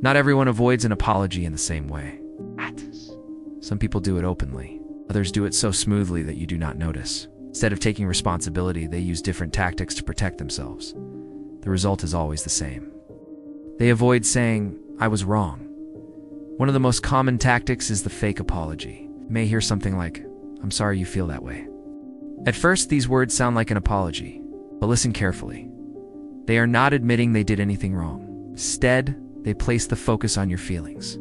Not everyone avoids an apology in the same way. Some people do it openly. Others do it so smoothly that you do not notice. Instead of taking responsibility, they use different tactics to protect themselves. The result is always the same. They avoid saying, "I was wrong." One of the most common tactics is the fake apology. You may hear something like, "I'm sorry you feel that way." At first, these words sound like an apology, but listen carefully. They are not admitting they did anything wrong. Instead, they place the focus on your feelings.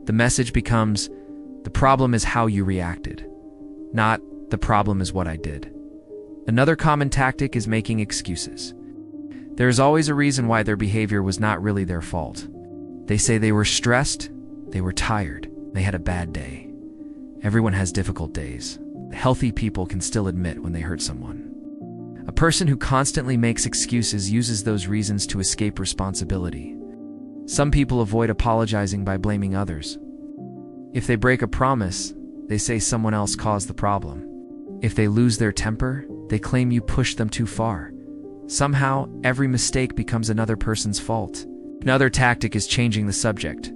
The message becomes, "The problem is how you reacted," not "the problem is what I did." Another common tactic is making excuses. There is always a reason why their behavior was not really their fault. They say they were stressed, they were tired, they had a bad day. Everyone has difficult days. Healthy people can still admit when they hurt someone. A person who constantly makes excuses uses those reasons to escape responsibility. Some people avoid apologizing by blaming others. If they break a promise, they say someone else caused the problem. If they lose their temper, they claim you pushed them too far. Somehow, every mistake becomes another person's fault. Another tactic is changing the subject.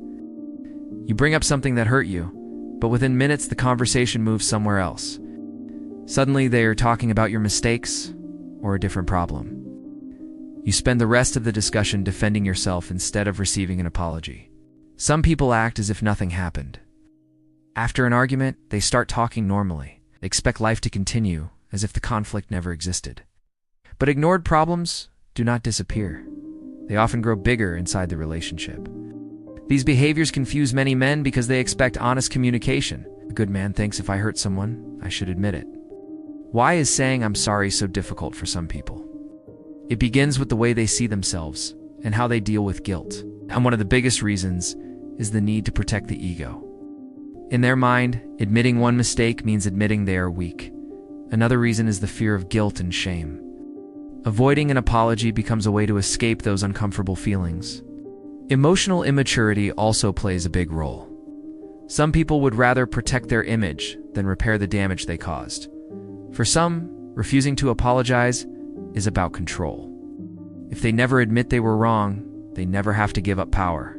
You bring up something that hurt you, but within minutes the conversation moves somewhere else. Suddenly they are talking about your mistakes or a different problem. You spend the rest of the discussion defending yourself instead of receiving an apology. Some people act as if nothing happened. After an argument, they start talking normally. They expect life to continue as if the conflict never existed. But ignored problems do not disappear. They often grow bigger inside the relationship. These behaviors confuse many men because they expect honest communication. A good man thinks, if I hurt someone, I should admit it. Why is saying I'm sorry so difficult for some people? It begins with the way they see themselves and how they deal with guilt. And one of the biggest reasons is the need to protect the ego. In their mind, admitting one mistake means admitting they are weak. Another reason is the fear of guilt and shame. Avoiding an apology becomes a way to escape those uncomfortable feelings. Emotional immaturity also plays a big role. Some people would rather protect their image than repair the damage they caused. For some, refusing to apologize is about control. If they never admit they were wrong, they never have to give up power.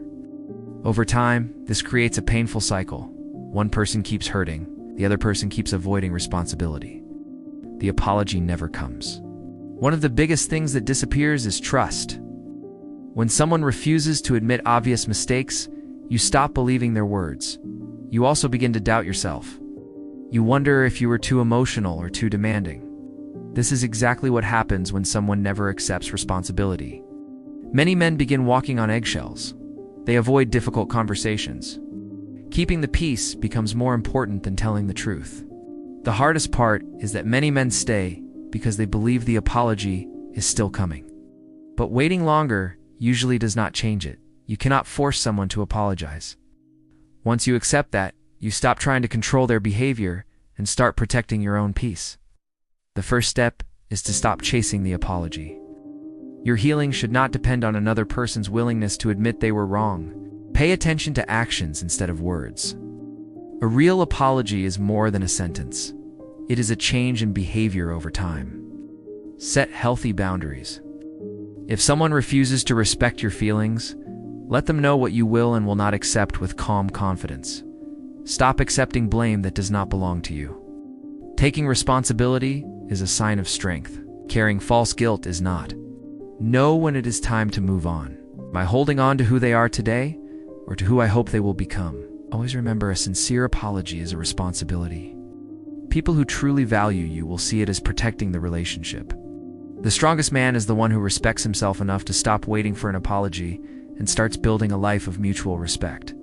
Over time, this creates a painful cycle. One person keeps hurting, the other person keeps avoiding responsibility. The apology never comes. One of the biggest things that disappears is trust. When someone refuses to admit obvious mistakes, you stop believing their words. You also begin to doubt yourself. You wonder if you were too emotional or too demanding. This is exactly what happens when someone never accepts responsibility. Many men begin walking on eggshells. They avoid difficult conversations. Keeping the peace becomes more important than telling the truth. The hardest part is that many men stay because they believe the apology is still coming. But waiting longer usually does not change it. You cannot force someone to apologize. Once you accept that, you stop trying to control their behavior and start protecting your own peace. The first step is to stop chasing the apology. Your healing should not depend on another person's willingness to admit they were wrong. Pay attention to actions instead of words. A real apology is more than a sentence. It is a change in behavior over time. Set healthy boundaries. If someone refuses to respect your feelings, let them know what you will and will not accept with calm confidence. Stop accepting blame that does not belong to you. Taking responsibility is a sign of strength. Carrying false guilt is not. Know when it is time to move on. By holding on to who they are today, or to who I hope they will become. Always remember, a sincere apology is a responsibility. People who truly value you will see it as protecting the relationship. The strongest man is the one who respects himself enough to stop waiting for an apology and starts building a life of mutual respect.